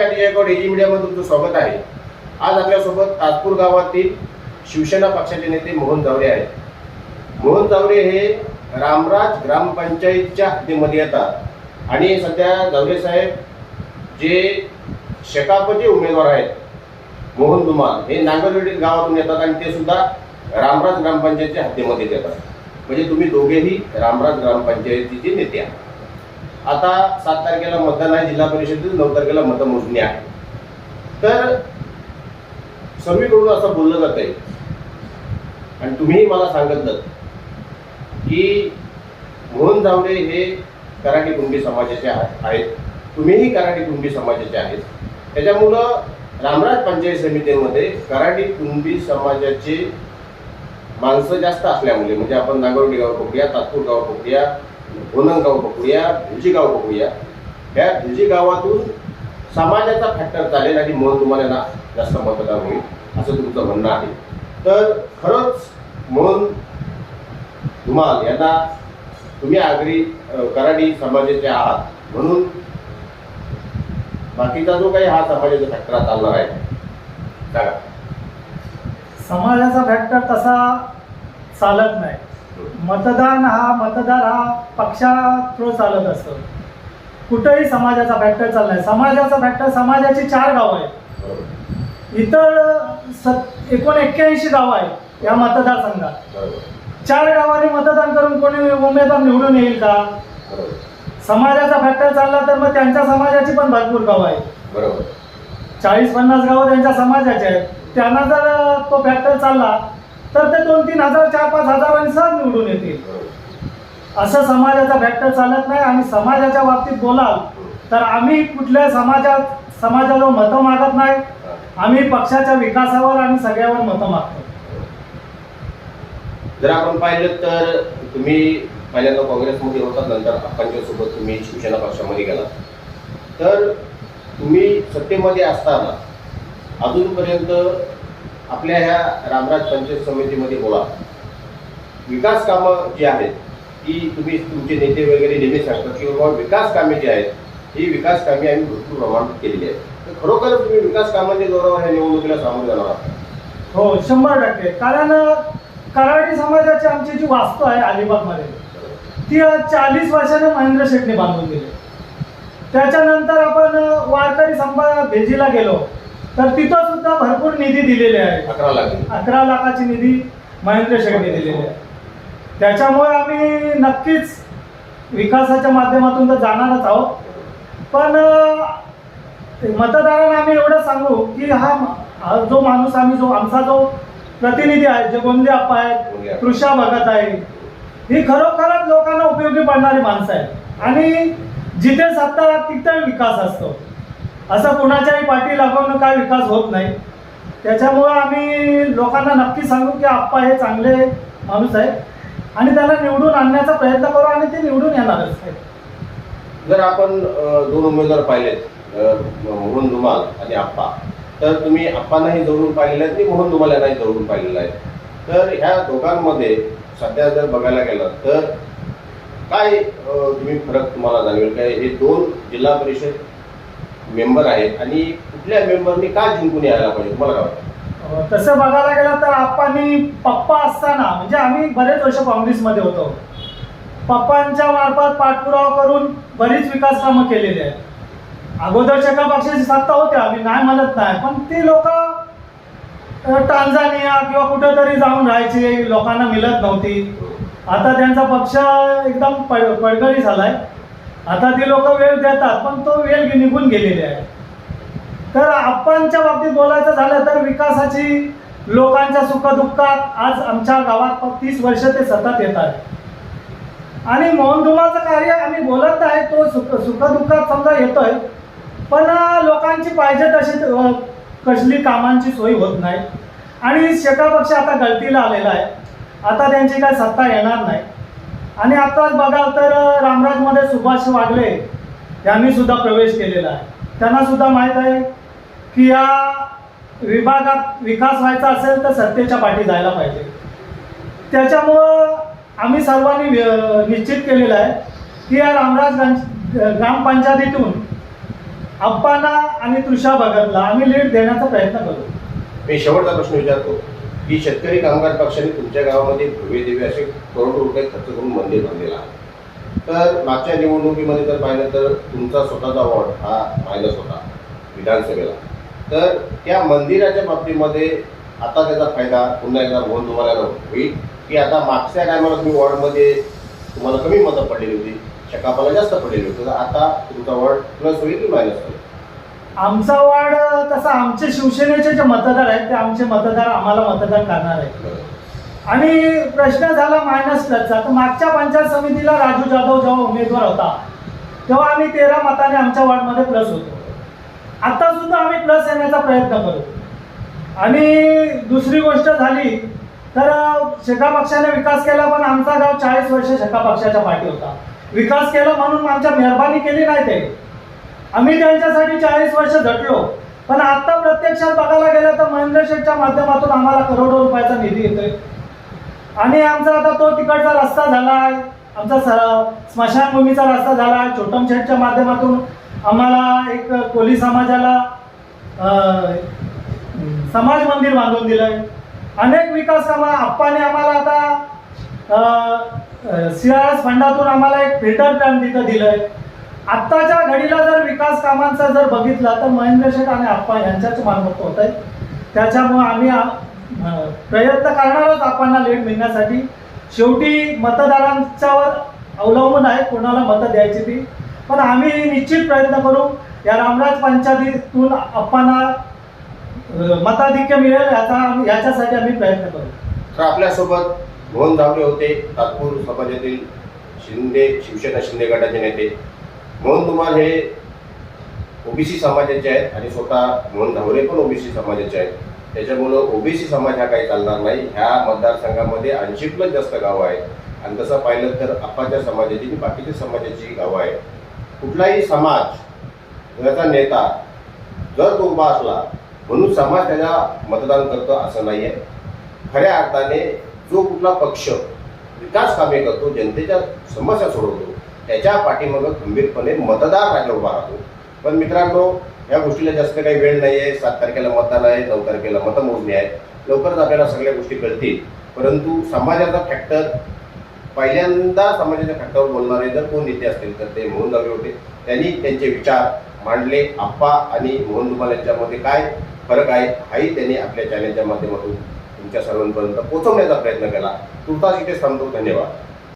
मी ag मीडियामध्ये तुमचं स्वागत आहे। आज आपल्यासोबत ताजपूर गावातील शिवसेना पक्षाचे नेते मोहन जावरे आहेत। मोहन जावरे हे रामराज ग्रामपंचायतच्या हद्दीमध्ये येतात आणि सध्या जावरे साहेब जे शेकापचे उमेदवार आहेत मोहन धुमाल हे नांगरवेडी गावातून येतात आणि ते सुद्धा रामराज ग्रामपंचायतच्या हद्दीमध्ये येतात। म्हणजे तुम्ही दोघेही रामराज ग्रामपंचायतीचे नेते आहात। आता 7 तारखेला मतदान आहे जिल्हा परिषदेत, 9 तारखेला मतमोजणी आहे। तर सगळीकडून असं बोललं जात आहे आणि तुम्ही मला सांगितलं की मोहन जावरे हे कराडी कुणबी समाजाचे आहेत, तुम्हीही कराडी कुणबी समाजाचे आहेत। त्याच्यामुळं रामराज पंचायत समितीमध्ये कराडी कुणबी समाजाचे माणसं जास्त असल्यामुळे, म्हणजे आपण नांगरवेडी गाव पकडूया, ताजपूर गाव पकडूया, भोनन गाव पकडूया, भिलजी गाव पकडूया, ह्या भिलजी गावातून समाजाचा फॅक्टर चालेल आणि मोहन धुमाल जास्त मतदान होईल असं तुमचं म्हणणं आहे। तर खरंच मोहन धुमाल यांना तुम्ही आगरी कराडी समाजाचे आहात म्हणून बाकीचा जो काही हा समाजाचा फॅक्टर चालणार आहे सांगा। समाजाचा फॅक्टर तसा चालत नाही। मतदार हा पक्षा थ्रू चालत असतो। कुठेही समाजाचा फॅक्टर चाललाय। समाजाचा फॅक्टर समाजाची 4 गावं आहेत। इतर 81 गावं आहेत या मतदारसंघात। 4 गावांनी मतदान करून कोणी उमेदवार निवडून येईल का? समाजाचा फॅक्टर चालला तर मग त्यांच्या समाजाची पण भरपूर गावं आहेत। 40-50 गावं त्यांच्या समाजाचे आहेत। त्यांना जर तो फॅक्टर चालला तर ते 2-3 हजार 4-5 हजारांनी सहज निवडून येतील। असं समाजाचा फॅक्टर चालत नाही। आणि समाजाच्या बाबतीत बोलाल तर आम्ही कुठल्या समाजाला मतं मागत नाही। आम्ही पक्षाच्या विकासावर आणि सगळ्यावर मतं मागतो। जर आपण पाहिलं तर तुम्ही पहिल्यांदा काँग्रेसमध्ये होता, नंतर आपांच्या सोबत तुम्ही शिवसेना पक्षामध्ये गेला। तर तुम्ही सत्तेमध्ये असताना अजूनपर्यंत आपल्या ह्या रामराज पंचायत समितीमध्ये बोला विकास कामं जी आहेत ती तुम्ही तुमचे नेते वगैरे नेहमी सांगतात की बाबा विकास कामे जी आहेत ही विकास कामे आम्ही भरपूर प्रमाणात केलेली आहेत। तर खरोखर तुम्ही विकास कामांच्या जोरावर ह्या निवडणुकीला सामोरे जाणार आहात? हो, 100%। कारण कराडी समाजाची आमची जी वास्तू आहे अलिबागमध्ये ती 40 वर्षाने महेंद्र शेटने बांधून दिली। त्याच्यानंतर आपण वारकरी संभा भेजीला गेलो तर तिथं सुद्धा भरपूर निधी दिलेले आहे। 11 लाखाची निधी महेंद्र शेटने दिलेली आहे। त्याच्यामुळे आम्ही नक्कीच विकासाच्या माध्यमातून तर जाणारच आहोत। पण मतदारांना आम्ही एवढं सांगू की हा जो माणूस आमचा जो प्रतिनिधी आहे, जे गोंदे आप्पा आहेत, कृषा भगत आहे, ही खरोखरच लोकांना उपयोगी पडणारी माणसं आहेत। आणि जिथे सत्ता तिथे विकास असतो। असं कुणाच्याही पाठी लागून काय विकास होत नाही। त्याच्यामुळे आम्ही लोकांना नक्की सांगू की आप्पा हे चांगले माणूस आहेत आणि त्यांना निवडून आणण्याचा प्रयत्न करू आणि ते निवडून येणारच आहेत। जर आपण 2 उमेदवार पाहिलेत, मोहन धुमाल आणि आप्पा, तर तुम्ही आप्पांनाही जवळून पाहिलेलं आहे आणि मोहन धुमाल यांनाही जवळून पाहिलेलं आहे। तर ह्या दोघांमध्ये सध्या जर बघायला गेलं तर काय तुम्ही फरक तुम्हाला जाणवेल काय? हे 2 जिल्हा परिषद मेंबर आहेत आणि कुठल्या मेंबरनी का जिंकून यायला पाहिजे तुम्हाला काय वाटतं? तसं बघायला गेलं तर आप्पांनी पप्पा असताना, म्हणजे आम्ही बरेच वर्ष काँग्रेसमध्ये होतो, पप्पांच्या मार्फत पाठपुरावा करून बरीच विकास कामं केलेली आहेत। अगोदरच्या का पक्षाची सत्ता होती, आम्ही नाही म्हणत नाही, पण ती लोक टांझानिया किंवा कुठेतरी जाऊन राहायची, लोकांना मिळत नव्हती। आता त्यांचा पक्ष एकदम पडगळी झालाय। आता ती लोक वेळ देतात पण तो वेळ निघून गेलेली आहे। तर आप्पांच्या बाबतीत बोलायचं झालं तर विकासाची, लोकांच्या सुखदुःखात आज आमच्या गावात 30 वर्ष ते सतत येत आहेत। आणि मोहन धुमालचं कार्य आम्ही बोलत आहे, तो सुखदुःखात समजा येतोय, पण लोकांची पाहिजे तशी कसली कामांची सोय होत नाही। आणि शेका पक्ष आता गळतीला आलेला आहे। आता त्यांची काय सत्ता येणार नाही। आणि आताच बघाल तर रामराजमध्ये सुभाष वागले यांनी सुद्धा प्रवेश केलेला आहे। त्यांना सुद्धा माहीत आहे की या विभागात विकास व्हायचा असेल तर सत्तेच्या पाठी जायला पाहिजे। त्याच्यामुळं आम्ही सर्वांनी निश्चित केलेलं आहे की या रामराज ग्रामपंचायतीतून अप्पांना आणि तृषा भगतला आम्ही लीड देण्याचा प्रयत्न करू. मी शेवटचा प्रश्न विचारतो की शेतकरी कामगार पक्षाने तुमच्या गावामध्ये भव्य दिव्य असे करोडो रुपये खर्च करून मंदिर बांधलेलं आहे. तर मागच्या निवडणुकीमध्ये जर पाहिलं तर तुमचा स्वतःचा वॉर्ड हा मायनस होता विधानसभेला. तर त्या मंदिराच्या बाबतीमध्ये आता त्याचा फायदा पुन्हा एकदा मोहन तुम्हाला होईल की आता मागच्या टायमाला तुम्ही वॉर्डमध्ये तुम्हाला कमी मतं पडलेली होती, शकापाला जास्त पडलेली होती, तर आता तुमचा वॉर्ड प्लस होईल की मायनस होईल? आमचा वार्ड तसा आमचे शिवसेनेचे जे मतदार आहेत ते आमचे मतदार आम्हाला मतदान करणार आहेत. आणि प्रश्न झाला मायनस प्लसचा, तर मागच्या पंचायत समितीला राजू जाधव जेव्हा उमेदवार होता तेव्हा आम्ही 13 मताने आमच्या वॉर्डमध्ये प्लस होतो. आता सुद्धा आम्ही प्लस येण्याचा प्रयत्न करू. आणि दुसरी गोष्ट झाली तर शेका पक्षाने विकास केला, पण आमचा गाव 40 वर्ष शेका पक्षाच्या पाठी होता. विकास केला म्हणून आमच्या मेहरबानी केली नाही ते, आम्ही त्यांच्यासाठी 40 वर्ष झटलो. पण आता प्रत्यक्षात बघायला गेलं तर महेंद्र शेठच्या माध्यमातून आम्हाला करोडो रुपयाचा निधी येतोय. आणि आमचा आता तो तिकडचा रस्ता झाला आहे, आमचा स्मशानभूमीचा रस्ता झाला आहे. छोटम शेठच्या माध्यमातून आम्हाला एक कोली समाजाला समाज मंदिर बांधून दिलंय. अनेक विकास कामं आप्पाने आम्हाला आता CRS फंडातून आम्हाला एक फिल्टर प्लॅन तिथं दिलंय. आत्ताच्या घडीला जर विकास कामांचा जर बघितला तर महेंद्र शेठ आणि आप्पा यांच्याच मालमत्ता होत आहे. त्याच्यामुळे आम्ही प्रयत्न करणारच आप्पांना लीड मिळण्यासाठी. शेवटी मतदारांच्यावर अवलंबून आहे कोणाला मतं द्यायची ती, पण आम्ही निश्चित प्रयत्न करू या रामराज पंचायतीतून आप्पांना मताधिक्य मिळेल याच्यासाठी आम्ही प्रयत्न करू. तर आपल्यासोबत मोहन धावरे होते, तात्पूर समाजातील शिवसेना शिंदे गटाचे नेते. मोहन धुमाळ हे ओबीसी समाजाचे आहेत आणि स्वतः मोहन धावरे पण ओबीसी समाजाचे आहेत. त्याच्यामुळं ओबीसी समाज हा काही चालणार नाही. ह्या मतदारसंघामध्ये 80+ जास्त गावं आहेत आणि तसं पाहिलं तर आप्पाच्या समाजाची आणि बाकीच्या समाजाची गावं आहेत. कुठलाही समाज याचा नेता जर तो उभा असला म्हणून समाज त्याला मतदान करतो असं नाही आहे. खऱ्या अर्थाने जो कुठला पक्ष विकास कामे करतो, जनतेच्या समस्या सोडवतो, त्याच्या पाठीमागं खंबीरपणे मतदार राजा उभा राहतो. पण मित्रांनो, या गोष्टीला जास्त काही वेळ नाही आहे. 7 तारखेला मतदान आहे, 9 तारखेला मतमोजणी आहे. लवकरच आपल्याला सगळ्या गोष्टी कळतील. परंतु समाजाचा फॅक्टर पहिल्यांदा समाजाच्या फॅक्टरवर बोलणारे जर कोण नेते असतील तर ते मोहन धावरे होते. त्यांनी त्यांचे विचार मांडले. आप्पा आणि मोहन धुमाळ यांच्यामध्ये काय फरक आहे हाही त्यांनी आपल्या चॅनलच्या माध्यमातून तुमच्या सर्वांपर्यंत पोहोचवण्याचा प्रयत्न केला. तुर्तास इथे थांबतो. धन्यवाद.